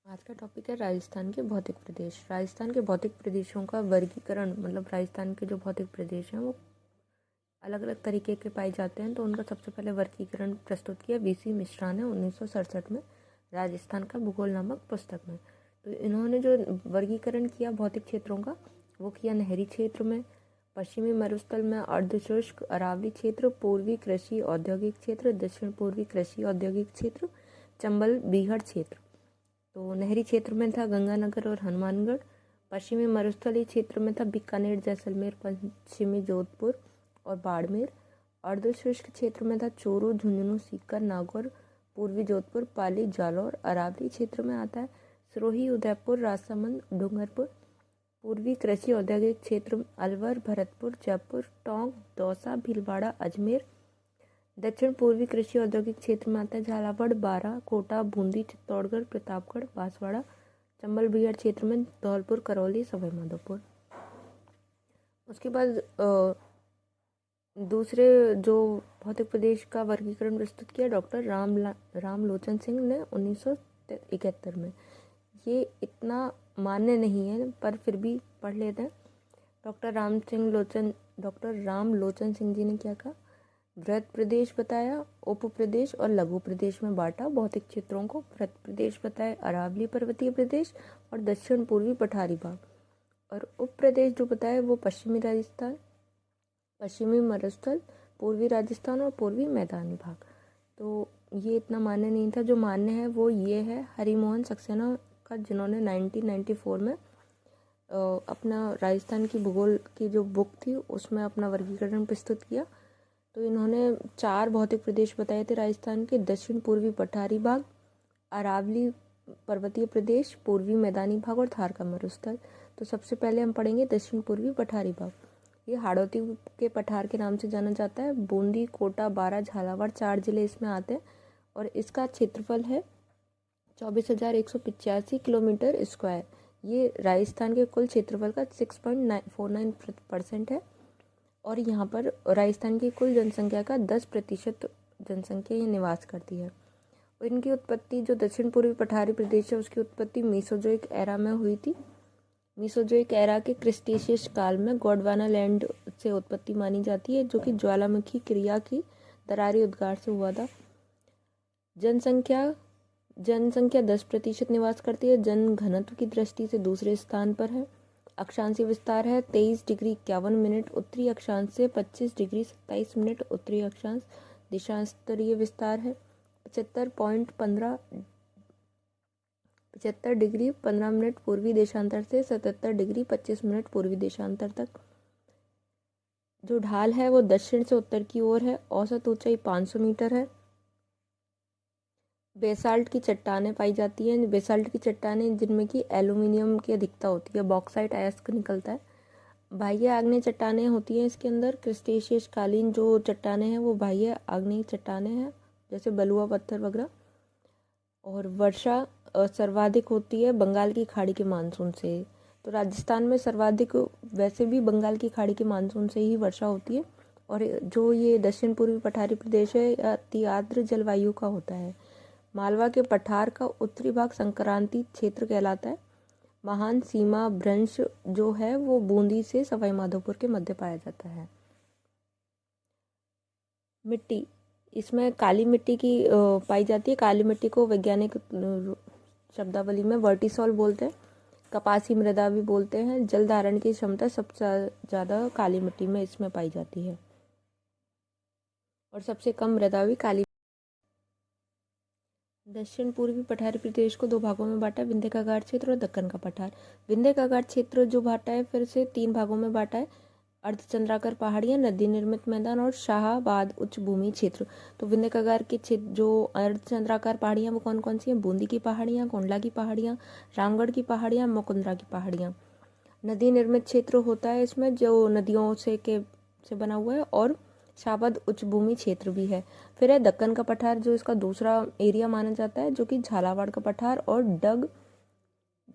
आज का टॉपिक है राजस्थान के भौतिक प्रदेश। राजस्थान के भौतिक प्रदेशों का वर्गीकरण मतलब राजस्थान के जो भौतिक प्रदेश हैं वो अलग अलग तरीके के पाए जाते हैं। तो उनका सबसे पहले वर्गीकरण प्रस्तुत किया वीसी मिश्रा ने 1967 में राजस्थान का भूगोल नामक पुस्तक में। तो इन्होंने जो वर्गीकरण किया भौतिक क्षेत्रों का वो किया नहरी क्षेत्र में, पश्चिमी मरुस्थल में, अर्धशुष्क अरावली क्षेत्र, पूर्वी कृषि औद्योगिक क्षेत्र, दक्षिण पूर्वी कृषि औद्योगिक क्षेत्र, चंबल बीहड़ क्षेत्र। तो नहरी क्षेत्र में था गंगानगर और हनुमानगढ़, पश्चिमी मरुस्थलीय क्षेत्र में था बीकानेर, जैसलमेर, पश्चिमी जोधपुर और बाड़मेर, अर्धशुष्क क्षेत्र में था चूरू, झुंझुनू, सीकर, नागौर, पूर्वी जोधपुर, पाली, जालौर। अरावली क्षेत्र में आता है सिरोही, उदयपुर, राजसमंद, डूंगरपुर। पूर्वी कृषि औद्योगिक क्षेत्र अलवर, भरतपुर, जयपुर, टोंक, दौसा, भीलवाड़ा, अजमेर। दक्षिण पूर्वी कृषि औद्योगिक क्षेत्र में आता है झालावाड़, बारां, कोटा, बूंदी, चित्तौड़गढ़, प्रतापगढ़, बांसवाड़ा। चंबल बीहड़ क्षेत्र में धौलपुर, करौली, सवाई माधोपुर। उसके बाद दूसरे जो भौतिक प्रदेश का वर्गीकरण प्रस्तुत किया डॉक्टर रामलोचन सिंह ने 1971 में। ये इतना मान्य नहीं है पर फिर भी पढ़ लेते हैं। डॉक्टर रामलोचन सिंह जी ने क्या कहा, वृत्त प्रदेश बताया, उप प्रदेश और लघु प्रदेश में बांटा भौतिक क्षेत्रों को। वृत्त प्रदेश बताया अरावली पर्वतीय प्रदेश और दक्षिण पूर्वी पठारी भाग, और उप प्रदेश जो बताया वो पश्चिमी राजस्थान, पश्चिमी मरुस्थल, पूर्वी राजस्थान और पूर्वी मैदानी भाग। तो ये इतना मान्य नहीं था। जो मान्य है वो ये है हरिमोहन सक्सेना का, जिन्होंने 1994 में अपना राजस्थान की भूगोल की जो बुक थी उसमें अपना वर्गीकरण प्रस्तुत किया। तो इन्होंने 4 भौतिक प्रदेश बताए थे राजस्थान के: दक्षिण पूर्वी पठारी भाग, अरावली पर्वतीय प्रदेश, पूर्वी मैदानी भाग और थार का मरुस्थल। तो सबसे पहले हम पढ़ेंगे दक्षिण पूर्वी पठारी भाग। ये हाड़ौती के पठार के नाम से जाना जाता है। बूंदी, कोटा, बारां, झालावाड़ 4 जिले इसमें आते हैं और इसका क्षेत्रफल है 24,185 किलोमीटर स्क्वायर। ये राजस्थान के कुल क्षेत्रफल का 6.49% है और यहाँ पर राजस्थान की कुल जनसंख्या का 10% जनसंख्या ये निवास करती है। और इनकी उत्पत्ति जो दक्षिण पूर्वी पठारी प्रदेश है उसकी उत्पत्ति मीसोजोइक एरा में हुई थी। मीसोजोइक एरा के क्रिस्टेशियस काल में गोंडवाना लैंड से उत्पत्ति मानी जाती है, जो कि ज्वालामुखी क्रिया की दरारी उद्गार से हुआ था। जनसंख्या 10% निवास करती है। जन घनत्व की दृष्टि से दूसरे स्थान पर है। अक्षांशीय विस्तार है 23 डिग्री 51 मिनट उत्तरी अक्षांश से 25 डिग्री 27 मिनट उत्तरी अक्षांश। देशांतरीय विस्तार है 75 डिग्री 15 मिनट पूर्वी देशांतर से 77 डिग्री 25 मिनट पूर्वी देशांतर तक। जो ढाल है वो दक्षिण से उत्तर की ओर है। औसत ऊंचाई 500 मीटर है। बेसाल्ट की चट्टानें पाई जाती हैं। बेसाल्ट की चट्टानें जिनमें कि एल्यूमिनियम की अधिकता होती है, बॉक्साइट अयस्क निकलता है। बाह्य आग्नेय चट्टानें होती हैं इसके अंदर। क्रिस्टेशियस कालीन जो चट्टानें हैं वो बाह्य आग्नेय चट्टानें हैं, जैसे बलुआ पत्थर वगैरह। और वर्षा सर्वाधिक होती है बंगाल की खाड़ी के मानसून से। तो राजस्थान में सर्वाधिक वैसे भी बंगाल की खाड़ी के मानसून से ही वर्षा होती है। और जो ये दक्षिण पूर्वी पठारी प्रदेश है अति आर्द्र जलवायु का होता है। मालवा के पठार का उत्तरी भाग संक्रांति क्षेत्र कहलाता है। महान सीमा भ्रंश जो है वो बूंदी से सवाई माधोपुर के मध्य पाया जाता है। मिट्टी, इसमें काली मिट्टी की पाई जाती है। काली मिट्टी को वैज्ञानिक शब्दावली में वर्टिसॉल बोलते हैं, कपासी मृदा भी बोलते हैं। जल धारण की क्षमता सबसे ज़्यादा काली मिट्टी में इसमें पाई जाती है और सबसे कम मृदा भी काली। दक्षिण पूर्वी पठारी प्रदेश को 2 भागों में बांटा, विंध्य का घाट क्षेत्र और दक्कन का पठार। विंध्य का घाट क्षेत्र जो बांटा है फिर से 3 भागों में बांटा है: अर्धचंद्राकार पहाड़ियाँ, नदी निर्मित मैदान और शाहाबाद उच्च भूमि क्षेत्र। तो विंध्य का घाट के क्षेत्र जो अर्धचंद्राकार पहाड़ियाँ वो कौन कौन सी हैं? बूंदी की पहाड़ियाँ, कोंडला की पहाड़ियाँ, रामगढ़ की पहाड़ियाँ, मुकुंदरा की पहाड़ियाँ। नदी निर्मित क्षेत्र होता है इसमें जो नदियों से बना हुआ है, और शाहाबाद उच्च भूमि क्षेत्र भी है। फिर है दक्कन का पठार जो इसका दूसरा एरिया माना जाता है, जो कि झालावाड़ का पठार और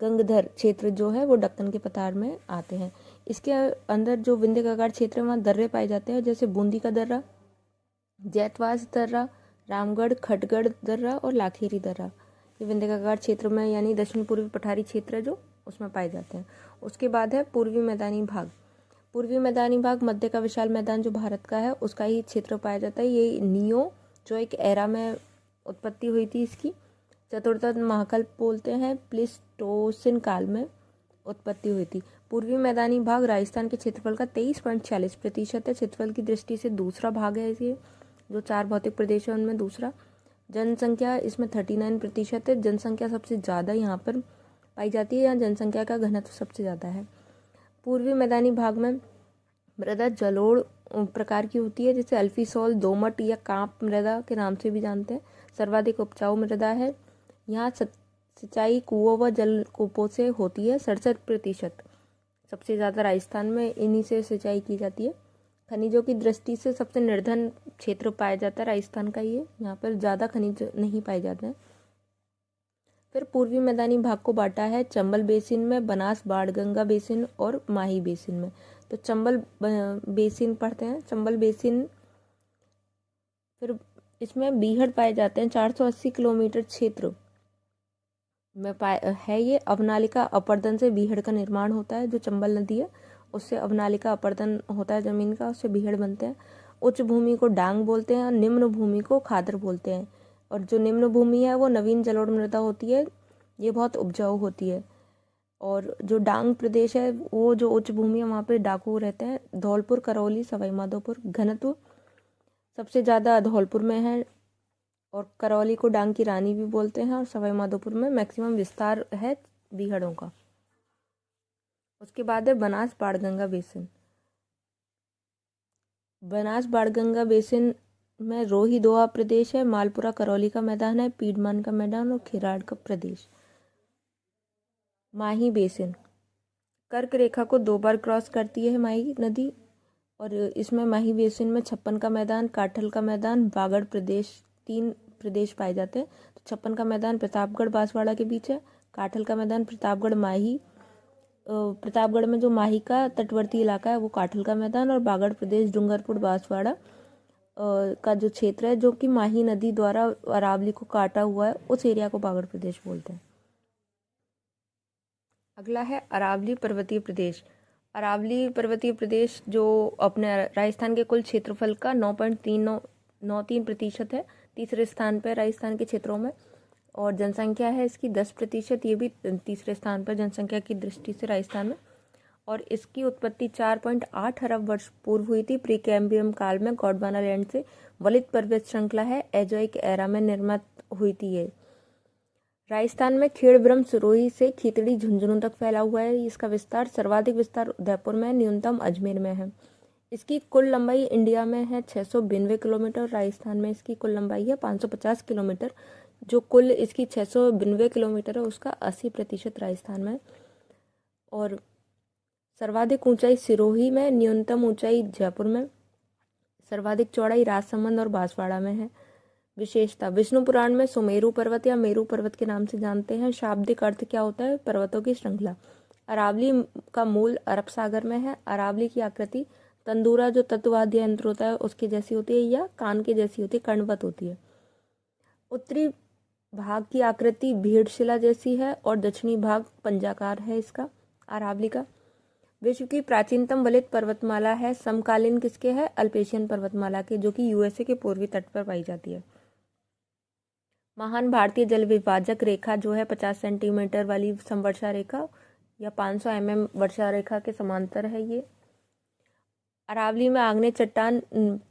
गंगधर क्षेत्र जो है वो दक्कन के पठार में आते हैं। इसके अंदर जो विंध्य का घाट क्षेत्र है वहाँ दर्रे पाए जाते हैं, जैसे बूंदी का दर्रा, जैतवास दर्रा, रामगढ़ खटगढ़ दर्रा और लाखेरी दर्रा। ये विंध्याकर क्षेत्र में यानी दक्षिण पूर्वी पठारी क्षेत्र है जो उसमें पाए जाते हैं। उसके बाद है पूर्वी मैदानी भाग। पूर्वी मैदानी भाग मध्य का विशाल मैदान जो भारत का है उसका ही क्षेत्र पाया जाता है। ये नियो जो एक एरा में उत्पत्ति हुई थी, इसकी चतुर्थ महाकल्प बोलते हैं, प्लीस्टोसिन काल में उत्पत्ति हुई थी। पूर्वी मैदानी भाग राजस्थान के क्षेत्रफल का 23.40% है। क्षेत्रफल की दृष्टि से दूसरा भाग है ये, जो 4 भौतिक प्रदेश है उनमें दूसरा। जनसंख्या इसमें 39% है। जनसंख्या सबसे ज़्यादा यहाँ पर पाई जाती है, यहाँ जनसंख्या का घनत्व सबसे ज़्यादा है। पूर्वी मैदानी भाग में मृदा जलोढ़ प्रकार की होती है, जिसे अल्फीसोल, दोमट या कांप मृदा के नाम से भी जानते हैं। सर्वाधिक उपजाऊ मृदा है। यहाँ सिंचाई कुओं व जलकूपों से होती है। 67% सबसे ज़्यादा राजस्थान में इन्हीं से सिंचाई की जाती है। खनिजों की दृष्टि से सबसे निर्धन क्षेत्र पाया जाता है राजस्थान का ये, यहाँ पर ज़्यादा खनिज नहीं पाए जाते हैं। फिर पूर्वी मैदानी भाग को बांटा है चंबल बेसिन में, बनास बाणगंगा बेसिन और माही बेसिन में। तो चंबल बेसिन पढ़ते हैं। चंबल बेसिन फिर इसमें बीहड़ पाए जाते हैं। 480 किलोमीटर क्षेत्र में है ये। अवनालिका अपर्दन से बीहड़ का निर्माण होता है। जो चंबल नदी है उससे अवनालिका अपर्दन होता है जमीन का, उससे बीहड़ बनते हैं। उच्च भूमि को डांग बोलते हैं और निम्न भूमि को खादर बोलते हैं। और जो निम्न भूमि है वो नवीन जलोढ़ मृदा होती है, ये बहुत उपजाऊ होती है। और जो डांग प्रदेश है वो जो उच्च भूमि है वहाँ पे डाकू रहते हैं। धौलपुर, करौली, सवाई माधोपुर। घनत्व सबसे ज़्यादा धौलपुर में है और करौली को डांग की रानी भी बोलते हैं, और सवाई माधोपुर में मैक्सिमम विस्तार है बीहड़ों का। उसके बाद है बनास बाणगंगा बेसिन। बनास बाणगंगा बेसिन में रोही दोआ प्रदेश है, मालपुरा करौली का मैदान है, पीडमान का मैदान और खिराड़ का प्रदेश। माही बेसिन कर्क रेखा को 2 बार क्रॉस करती है माही नदी, और इसमें माही बेसिन में 56 का मैदान, काठल का मैदान, बागड़ प्रदेश 3 प्रदेश पाए जाते हैं। तो 56 का मैदान प्रतापगढ़ बांसवाड़ा के बीच है, काठल का मैदान प्रतापगढ़ माही, प्रतापगढ़ में जो माही का तटवर्ती इलाका है वो काठल का मैदान, और बागड़ प्रदेश डूंगरपुर बांसवाड़ा का जो क्षेत्र है जो कि माही नदी द्वारा अरावली को काटा हुआ है, उस एरिया को बागड़ प्रदेश बोलते हैं। अगला है अरावली पर्वतीय प्रदेश। अरावली पर्वतीय प्रदेश जो अपने राजस्थान के कुल क्षेत्रफल का 9.393% है। तीसरे स्थान पर राजस्थान के क्षेत्रों में, और जनसंख्या है इसकी 10%, ये भी तीसरे स्थान पर जनसंख्या की दृष्टि से राजस्थान में। और इसकी उत्पत्ति 4.8 अरब वर्ष पूर्व हुई थी, प्री कैम्ब्रियम काल में गोंडवाना लैंड से वलित पर्वत श्रृंखला है, एजोइक एरा में निर्मित हुई थी ये। राजस्थान में खेड़ब्रह्म सिरोही से खीतड़ी झुंझुनू तक फैला हुआ है। इसका विस्तार सर्वाधिक विस्तार उदयपुर में, न्यूनतम अजमेर में है। इसकी कुल लंबाई इंडिया में है 692 किलोमीटर, राजस्थान में इसकी कुल लंबाई है 550 किलोमीटर। जो कुल इसकी 692 किलोमीटर है उसका 80% राजस्थान में। और सर्वाधिक ऊंचाई सिरोही में, न्यूनतम ऊंचाई जयपुर में, सर्वाधिक चौड़ाई राजसमंद और बांसवाड़ा में है। विशेषता विष्णु पुराण में सुमेरु पर्वत या मेरु पर्वत के नाम से जानते हैं। शाब्दिक अर्थ क्या होता है? पर्वतों की श्रृंखला। अरावली का मूल अरब सागर में है। अरावली की आकृति तंदूरा जो तत्ववाद्य यंत्र होता है उसकी जैसी होती है या कान के जैसी होती है, कर्णवत होती है। उत्तरी भाग की आकृति भेड़शिला जैसी है और दक्षिणी भाग पंजाकार है इसका अरावली का। विश्व की प्राचीनतम वलित पर्वतमाला है, समकालीन किसके है? अल्पेशियन पर्वतमाला के, जो कि यूएसए के पूर्वी तट पर पाई जाती है। महान भारतीय जल विभाजक रेखा जो है 50 सेंटीमीटर वाली समवर्षा रेखा या 500 mm वर्षा रेखा के समांतर है ये। अरावली में आग्नेय चट्टान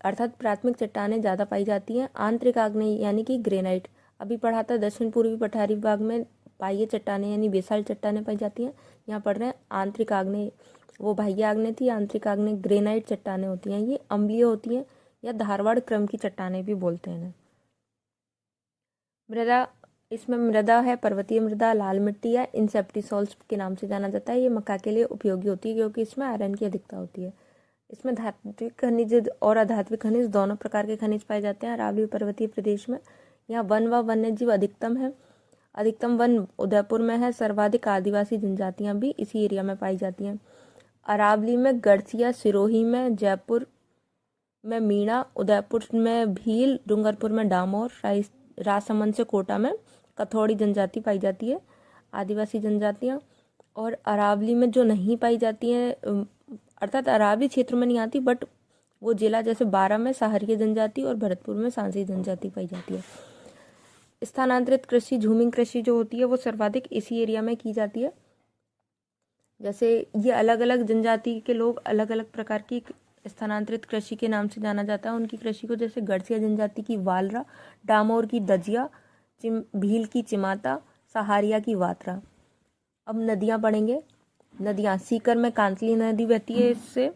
अर्थात प्राथमिक चट्टानें ज़्यादा पाई जाती हैं। आंतरिक आग्नेय यानी कि ग्रेनाइट अभी पढ़ा था, दक्षिण पूर्वी पठारी विभाग में बाह्य चट्टानें यानी बेसाल्ट चट्टानें पाई जाती हैं। यहाँ पढ़ रहे हैं आंतरिक आग्नेय, वो बाह्य आग्नेय थी, आंतरिक आग्नेय ग्रेनाइट चट्टानें होती हैं। ये अम्लीय होती हैं या धारवाड़ क्रम की चट्टानें भी बोलते हैं। मृदा, इसमें मृदा है पर्वतीय मृदा, लाल मिट्टी या इंसेप्टिसॉल्स के नाम से जाना जाता है। ये मक्का के लिए उपयोगी होती है क्योंकि इसमें आयरन की अधिकता होती है। इसमें धात्विक खनिज और अधात्विक खनिज दोनों प्रकार के खनिज पाए जाते हैं। अरावली पर्वतीय प्रदेश में यहाँ वन व वन्य जीव अधिकतम है। अधिकतम वन उदयपुर में है। सर्वाधिक आदिवासी जनजातियाँ भी इसी एरिया में पाई जाती हैं। अरावली में गढ़सिया, सिरोही में, जयपुर में मीणा, उदयपुर में भील, डूंगरपुर में डामोर, राजसमंद से कोटा में कथौड़ी जनजाति पाई जाती है, आदिवासी जनजातियाँ। और अरावली में जो नहीं पाई जाती हैं, अर्थात अरावली क्षेत्र में नहीं आती, बट वो जिला जैसे बारा में सहारिया जनजाति और भरतपुर में सांसी जनजाति पाई जाती है। स्थानांतरित कृषि, झूमिंग कृषि जो होती है वो सर्वाधिक इसी एरिया में की जाती है। जैसे ये अलग अलग जनजाति के लोग अलग अलग प्रकार की स्थानांतरित कृषि के नाम से जाना जाता है उनकी कृषि को, जैसे गढ़सिया जनजाति की वालरा, डामोर की दजिया, भील की चिमाता, सहारिया की वात्रा। अब नदियाँ पढ़ेंगे। नदियाँ, सीकर में कांतली नदी बहती है इससे,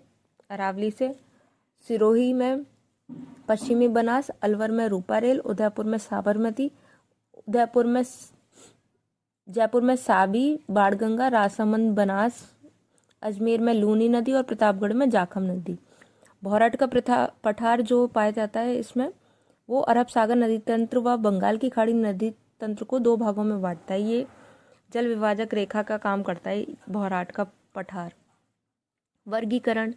अरावली से। सिरोही में पश्चिमी बनास, अलवर में रूपारेल, उदयपुर में साबरमती, जयपुर में साबी, बाणगंगा, राजसमंद बनास, अजमेर में लूनी नदी और प्रतापगढ़ में जाखम नदी। भौरहट का पठार जो पाया जाता है इसमें, वो अरब सागर नदी तंत्र व बंगाल की खाड़ी नदी तंत्र को 2 भागों में बांटता है। ये जल विभाजक रेखा का काम करता है भौरहट का पठार। वर्गीकरण,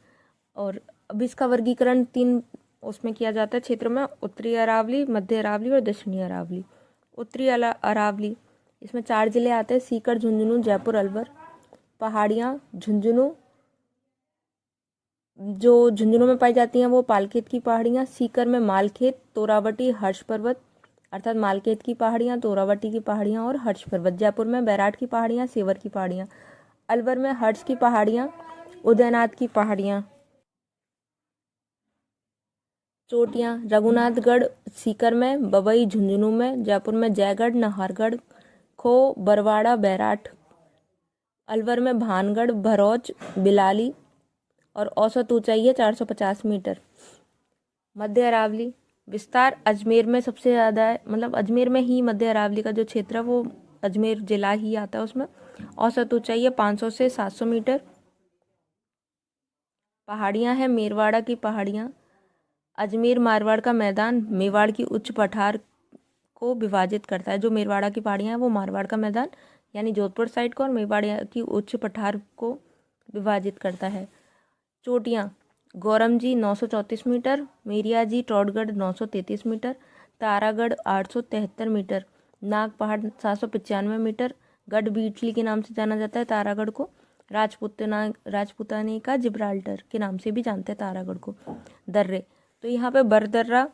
और अब इसका वर्गीकरण 3 उसमें किया जाता है क्षेत्र में, उत्तरी अरावली, मध्य अरावली और दक्षिणी अरावली। उत्तरी अरावली, इसमें 4 जिले आते हैं, सीकर, झुंझुनू, जयपुर, अलवर। पहाड़ियाँ, झुंझुनू, जो झुंझुनू में पाई जाती हैं वो पालखेत की पहाड़ियाँ। सीकर में मालखेत, तोरावटी, हर्ष पर्वत, अर्थात मालखेत की पहाड़ियाँ, तोरावटी की पहाड़ियाँ और हर्ष पर्वत। जयपुर में बैराट की पहाड़ियाँ, सेवर की पहाड़ियाँ। अलवर में हर्ष की पहाड़ियाँ, उदयनाथ की पहाड़ियाँ। चोटियाँ, रघुनाथगढ़ सीकर में, बबई झुंझुनू में, जयपुर में जयगढ़, नाहरगढ़, खो, बरवाड़ा, बैराठ। अलवर में भानगढ़, भरौच, बिलाली, और औसत ऊंचाई है 450 मीटर। मध्य अरावली विस्तार अजमेर में सबसे ज़्यादा है, मतलब अजमेर में ही मध्य अरावली का जो क्षेत्र है वो अजमेर जिला ही आता है उसमें। औसत ऊंचाई है 500 से 700 मीटर। पहाड़ियाँ हैं, मेरवाड़ा की पहाड़ियाँ, अजमेर मारवाड़ का मैदान, मेवाड़ की उच्च पठार को विभाजित करता है। जो मेरवाड़ा की पहाड़ियाँ हैं वो मारवाड़ का मैदान यानी जोधपुर साइड को और मेवाड़ की उच्च पठार को विभाजित करता है। चोटियाँ, गौरमजी 934 मीटर, मेरियाजी टौडगढ़ 933 मीटर, तारागढ़ 873 मीटर, नाग पहाड़ 795 मीटर। गढ़ बीटली के नाम से जाना जाता है तारागढ़ को। राजपुताने का जिब्राल्टर के नाम से भी जानते हैं तारागढ़ को। दर्रे, तो यहाँ पे बरदर्रा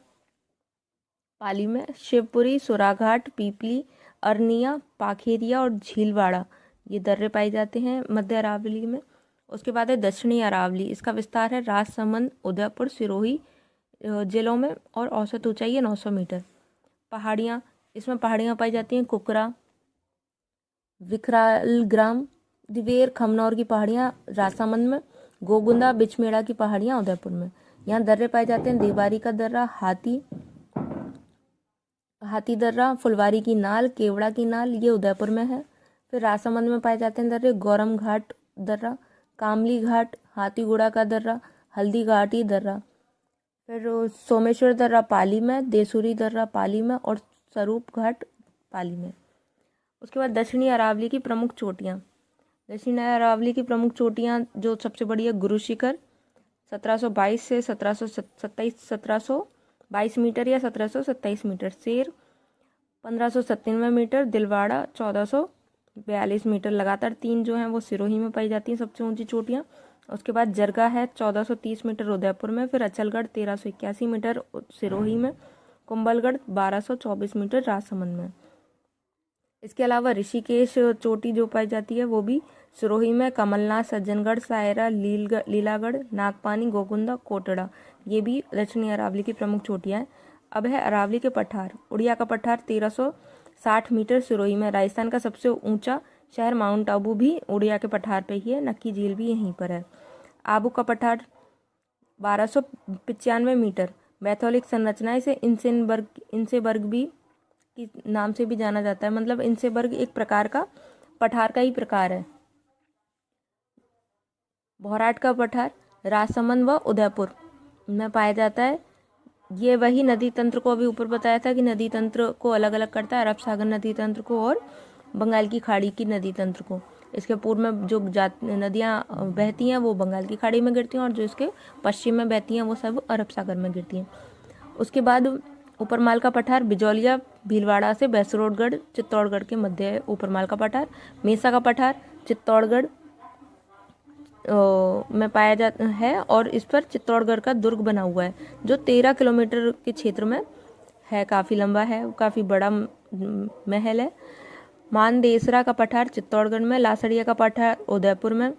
पाली में, शिवपुरी, सुराघाट, पीपली, अरनिया, पाखेरिया और झीलवाड़ा, ये दर्रे पाए जाते हैं मध्य अरावली में। उसके बाद है दक्षिणी अरावली, इसका विस्तार है राजसमंद, उदयपुर, सिरोही जिलों में और औसत ऊंचाई है 900 मीटर। पहाड़ियाँ, इसमें पहाड़ियाँ पाई जाती हैं कुकरा, विकरालग्राम, दिवेर, खमनौर की पहाड़ियाँ राजसमंद में, गोगुंदा, बिचमेड़ा की पहाड़ियाँ उदयपुर में। यहाँ दर्रे पाए जाते हैं देवारी का दर्रा, हाथी दर्रा, फुलवारी की नाल, केवड़ा की नाल, ये उदयपुर में है। फिर राजसमंद में पाए जाते हैं दर्रे गौरम घाट दर्रा, कामली घाट, हाथीगुड़ा का दर्रा, हल्दी घाटी दर्रा। फिर सोमेश्वर दर्रा पाली में, देसुरी दर्रा पाली में और स्वरूप घाट पाली में। उसके बाद दक्षिणी अरावली की प्रमुख चोटियाँ। दक्षिणी अरावली की प्रमुख चोटियाँ जो सबसे बड़ी है गुरु शिखर 1722 से 1722 मीटर या 1727 मीटर, शेर 1597 मीटर, दिलवाड़ा 1442 मीटर। लगातार 3 जो हैं वो सिरोही में पाई जाती हैं सबसे ऊंची चोटियाँ। उसके बाद जरगा है 1430 मीटर उदयपुर में, फिर अचलगढ़ 1381 मीटर सिरोही में, कुंभलगढ़ 1224 मीटर राजसमंद में। इसके अलावा ऋषिकेश चोटी जो पाई जाती है वो भी सिरोही में, कमलनाथ, सज्जनगढ़, सायरा, लीलागढ़, नागपानी, गोकुंदा, कोटड़ा, ये भी दक्षिणी अरावली की प्रमुख चोटियाँ हैं। अब है अरावली के पठार। उड़िया का पठार 1360 मीटर सिरोही में। राजस्थान का सबसे ऊंचा शहर माउंट आबू भी उड़िया के पठार पे ही है, नक्की झील भी यहीं पर है। आबू का पठार 1295 मीटर। बैथोलिक संरचनाएं से इंसेबर्ग भी के नाम से भी जाना जाता है, मतलब इंसेबर्ग एक प्रकार का पठार का ही प्रकार है। भौरहट का पठार राजसमंद व उदयपुर में पाया जाता है। ये वही नदी तंत्र को अभी ऊपर बताया था कि नदी तंत्र को अलग अलग करता है, अरब सागर नदी तंत्र को और बंगाल की खाड़ी की नदी तंत्र को। इसके पूर्व में जो नदियाँ बहती हैं वो बंगाल की खाड़ी में गिरती हैं और जो इसके पश्चिम में बहती हैं वो सब अरब सागर में गिरती हैं। उसके बाद ऊपरमाल का पठार बिजौलिया भीलवाड़ा से भैंसरोडगढ़ चित्तौड़गढ़ के मध्य है ऊपरमाल का पठार। मेसा का पठार चित्तौड़गढ़ में पाया जाता है और इस पर चित्तौड़गढ़ का दुर्ग बना हुआ है जो 13 किलोमीटर के क्षेत्र में है, काफ़ी लंबा है, काफ़ी बड़ा महल है। मानदेसरा का पठार चित्तौड़गढ़ में। लासड़िया का पठार उदयपुर में।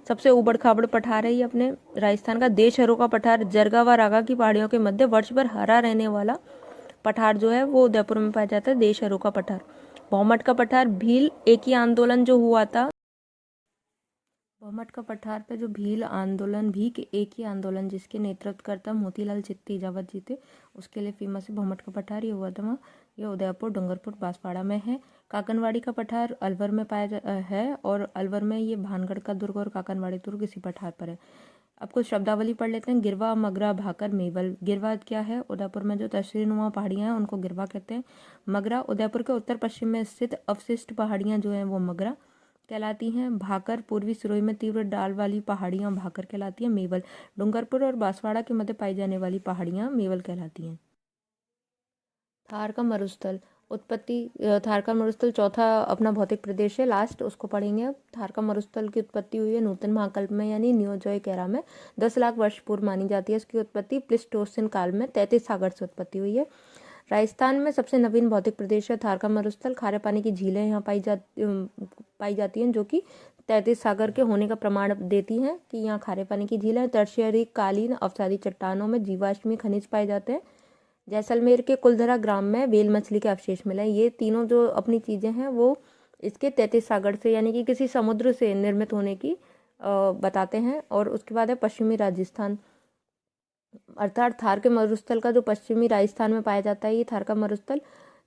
सबसे उबड़ खाबड़ पठार है ये अपने राजस्थान का। देशहरों का पठार जरगा व रागा की पहाड़ियों के मध्य वर्ष भर हरा रहने वाला पठार जो है वो उदयपुर में पाया जाता है, देशहरों का पठार। भौमट का पठार भील एक ही आंदोलन जो हुआ था, भौमट का पठार पे जो भील आंदोलन भी के एक ही आंदोलन जिसके नेतृत्वकर्ता मोतीलाल चित्तीजावत जी थे, उसके लिए फेमस है भौमट का पठार। ये हुआ था वहाँ, ये उदयपुर, डूंगरपुर, बांसवाड़ा में है। काकनवाड़ी का पठार अलवर में है और अलवर में ये भानगढ़ का दुर्ग और काकनवाड़ी दुर्ग इसी पठार पर है। अब कुछ शब्दावली पढ़ लेते हैं। गिरवा, मगरा, भाकर, मेवल। गिरवा क्या है? उदयपुर में जो तशरीनुमा पहाड़ियाँ हैं उनको गिरवा कहते हैं। मगरा उदयपुर के उत्तर पश्चिम में स्थित अवशिष्ट पहाड़ियाँ जो हैं वो मगरा कहलाती हैं। भाकर पूर्वी सिरोही में तीव्र ढाल वाली पहाड़ियाँ भाकर कहलाती हैं। मेवल डूंगरपुर और बांसवाड़ा के मध्य पाई जाने वाली पहाड़ियाँ मेवल कहलाती हैं। थार का मरुस्थल उत्पत्ति। थार का मरुस्थल चौथा अपना भौतिक प्रदेश है, लास्ट उसको पढ़ेंगे अब। थार का मरुस्थल की उत्पत्ति हुई है नूतन महाकल्प में यानी नियोजॉयकेरा में 10 लाख वर्ष पूर्व मानी जाती है। इसकी उत्पत्ति प्लिस्टोसिन काल में 33 सागर से उत्पत्ति हुई है। राजस्थान में सबसे नवीन भौतिक प्रदेश है थार का मरुस्थल। खारे पानी की झीलें यहाँ पाई जाती हैं जो कि 33 सागर के होने का प्रमाण देती हैं कि यहाँ खारे पानी की झीलें। टर्शियरी कालीन अवसादी चट्टानों में जीवाश्मी खनिज पाए जाते हैं। जैसलमेर के कुलधरा ग्राम में वेल मछली के अवशेष मिले। ये तीनों जो अपनी चीज़ें हैं वो इसके 33 सागर से यानी कि किसी समुद्र से निर्मित होने की बताते हैं। और उसके बाद है पश्चिमी राजस्थान, अर्थात थार के मरुस्थल का जो पश्चिमी राजस्थान में पाया जाता है ये थार का मरुस्थल।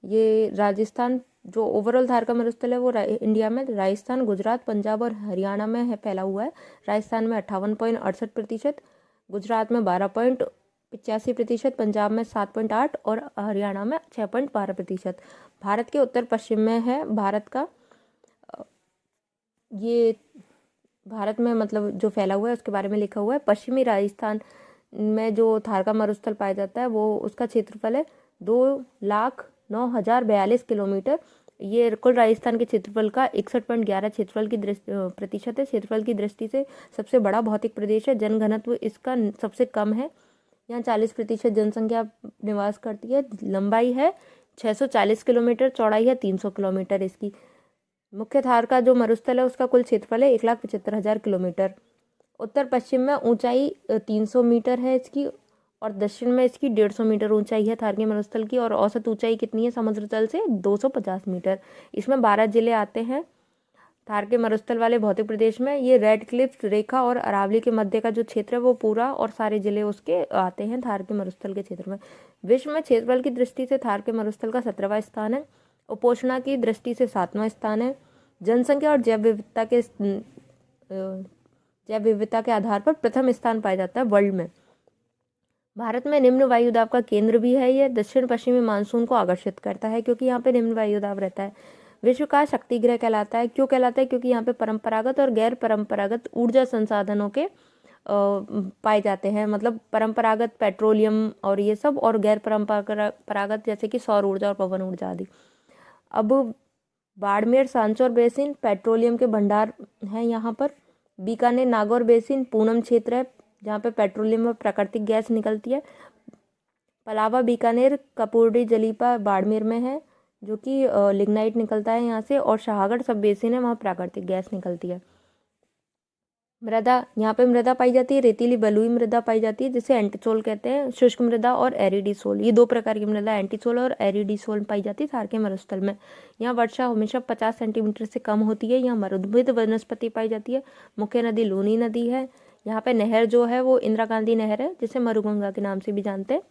ये राजस्थान जो ओवरऑल थार का मरुस्थल है वो इंडिया में राजस्थान, गुजरात, पंजाब और हरियाणा में है फैला हुआ है। राजस्थान में 58.68%, गुजरात में 12.85%, पंजाब में 7.8 और हरियाणा में 6.12%। भारत के उत्तर पश्चिम में है ये भारत में मतलब जो फैला हुआ है उसके बारे में लिखा हुआ है। पश्चिमी राजस्थान में जो थार का मरुस्थल पाया जाता है वो उसका क्षेत्रफल है 2,09,042 किलोमीटर। ये कुल राजस्थान के क्षेत्रफल का 61.11 क्षेत्रफल की प्रतिशत है। क्षेत्रफल की दृष्टि से सबसे बड़ा भौतिक प्रदेश है। जनघनत्व इसका सबसे कम है, यहाँ 40% जनसंख्या निवास करती है। लंबाई है 640 किलोमीटर, चौड़ाई है 300 किलोमीटर। इसकी मुख्य थार का जो मरुस्थल है उसका कुल क्षेत्रफल है 1,75,000 किलोमीटर। उत्तर पश्चिम में ऊंचाई 300 मीटर है इसकी और दक्षिण में इसकी 150 मीटर ऊंचाई है थार के मरुस्थल की। और औसत ऊंचाई कितनी है समुद्र तल से? 250 मीटर। इसमें 12 जिले आते हैं थार के मरुस्थल वाले भौतिक प्रदेश में। ये रेड क्लिफ रेखा और अरावली के मध्य का जो क्षेत्र है वो पूरा और सारे जिले उसके आते हैं थार के मरुस्थल के क्षेत्र में। विश्व में क्षेत्रफल की दृष्टि से थार के मरुस्थल का 17वां स्थान है। उपोष्णा की दृष्टि से 7वां स्थान है। जनसंख्या और जैव विविधता के आधार पर प्रथम स्थान पाया जाता है वर्ल्ड में। भारत में निम्न वायुदाब का केंद्र भी है। ये दक्षिण पश्चिमी मानसून को आकर्षित करता है क्योंकि यहाँ पे निम्न वायुदाब रहता है। विश्व का शक्ति ग्रह कहलाता है। क्यों कहलाता है? क्योंकि यहाँ पे परंपरागत और गैर परंपरागत ऊर्जा संसाधनों के पाए जाते हैं। मतलब परंपरागत पेट्रोलियम और ये सब, और गैर परंपरागत जैसे कि सौर ऊर्जा और पवन ऊर्जा आदि। अब बाड़मेर सांचौर बेसिन पेट्रोलियम के भंडार हैं यहाँ पर। बीकानेर नागौर बेसिन पूनम क्षेत्र है जहाँ पे पेट्रोलियम और प्राकृतिक गैस निकलती है। पलावा बीकानेर कपूरडी जलीपा बाड़मेर में है जो कि लिग्नाइट निकलता है यहाँ से। और शाहगढ़ सब बेसिन है, वहाँ प्राकृतिक गैस निकलती है। मृदा, यहाँ पे मृदा पाई जाती है, रेतीली बलुई मृदा पाई जाती है जिसे एंटीसोल कहते हैं। शुष्क मृदा और एरिडीसोल, ये 2 प्रकार की मृदा एंटीसोल और एरिडीसोल पाई जाती है थार के मरुस्थल में। यहाँ वर्षा हमेशा 50 सेंटीमीटर से कम होती है। यहाँ मरुद्भिद वनस्पति पाई जाती है। मुख्य नदी लूनी नदी है। यहाँ पे नहर जो है वो इंदिरा गांधी नहर है जिसे मरुगंगा के नाम से भी जानते हैं।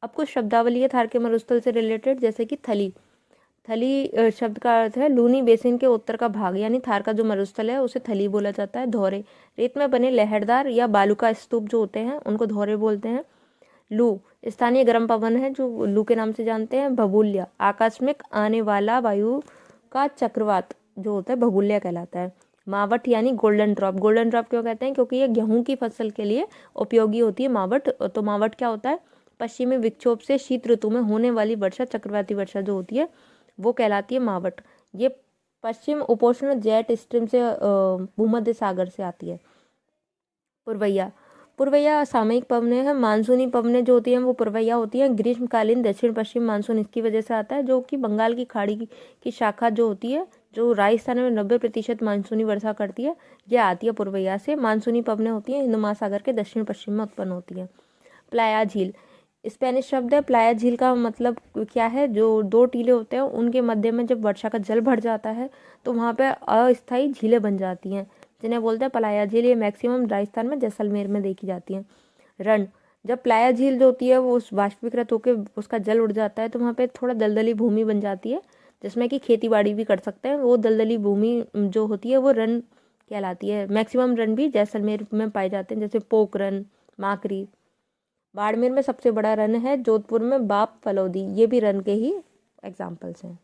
अब कुछ शब्दावली है थार के मरुस्थल से रिलेटेड, जैसे कि थली। थली शब्द का अर्थ है लूनी बेसिन के उत्तर का भाग, यानी थार का जो मरुस्थल है उसे थली बोला जाता है। धौरे, रेत में बने लहरदार या बालू का स्तूप जो होते हैं उनको धौरे बोलते हैं। लू, स्थानीय गर्म पवन है जो लू के नाम से जानते हैं। भभूल्या, आकस्मिक आने वाला वायु का चक्रवात जो होता है भभूल्या कहलाता है। मावट यानी गोल्डन ड्रॉप। गोल्डन ड्रॉप क्यों कहते हैं? क्योंकि ये गेहूं की फसल के लिए उपयोगी होती है मावट। तो मावट क्या होता है? पश्चिमी विक्षोभ से शीत ऋतु में होने वाली वर्षा, चक्रवाती वर्षा जो होती है वो कहलाती है मावट। ये पश्चिम उपोष्ण जेट स्ट्रीम से भूमध्य सागर से आती है। पुरवैया, पुरवैया सामयिक पवनें हैं। मानसूनी पवनें जो होती हैं वो पुरवैया होती हैं। ग्रीष्मकालीन दक्षिण पश्चिम मानसून इसकी वजह से आता है, जो कि बंगाल की खाड़ी की शाखा जो होती है, जो राजस्थान में 90% मानसूनी वर्षा करती है, यह आती है पुरवैया से। मानसूनी पवनें होती हैं हिंद महासागर के दक्षिण पश्चिम में उत्पन्न होती हैं। प्लाया झील स्पेनिश शब्द है। प्लाया झील का मतलब क्या है, जो दो टीले होते हैं उनके मध्य में जब वर्षा का जल भर जाता है तो वहाँ पे अस्थायी झीलें बन जाती हैं, जिन्हें बोलते हैं प्लाया झील। ये मैक्सिमम राजस्थान में जैसलमेर में देखी जाती हैं। रण, जब प्लाया झील जो होती है वो उस वाष्पीकृत होकर उसका जल उड़ जाता है तो वहाँ पे थोड़ा दलदली भूमि बन जाती है, जिसमें कि खेती बाड़ी भी कर सकते हैं। वो दलदली भूमि जो होती है वो रण कहलाती है। मैक्सिमम रण भी जैसलमेर में पाए जाते हैं, जैसे पोखरन, माकरी। बाड़मेर में सबसे बड़ा रन है। जोधपुर में बाप फलौदी, ये भी रन के ही एग्जाम्पल्स हैं।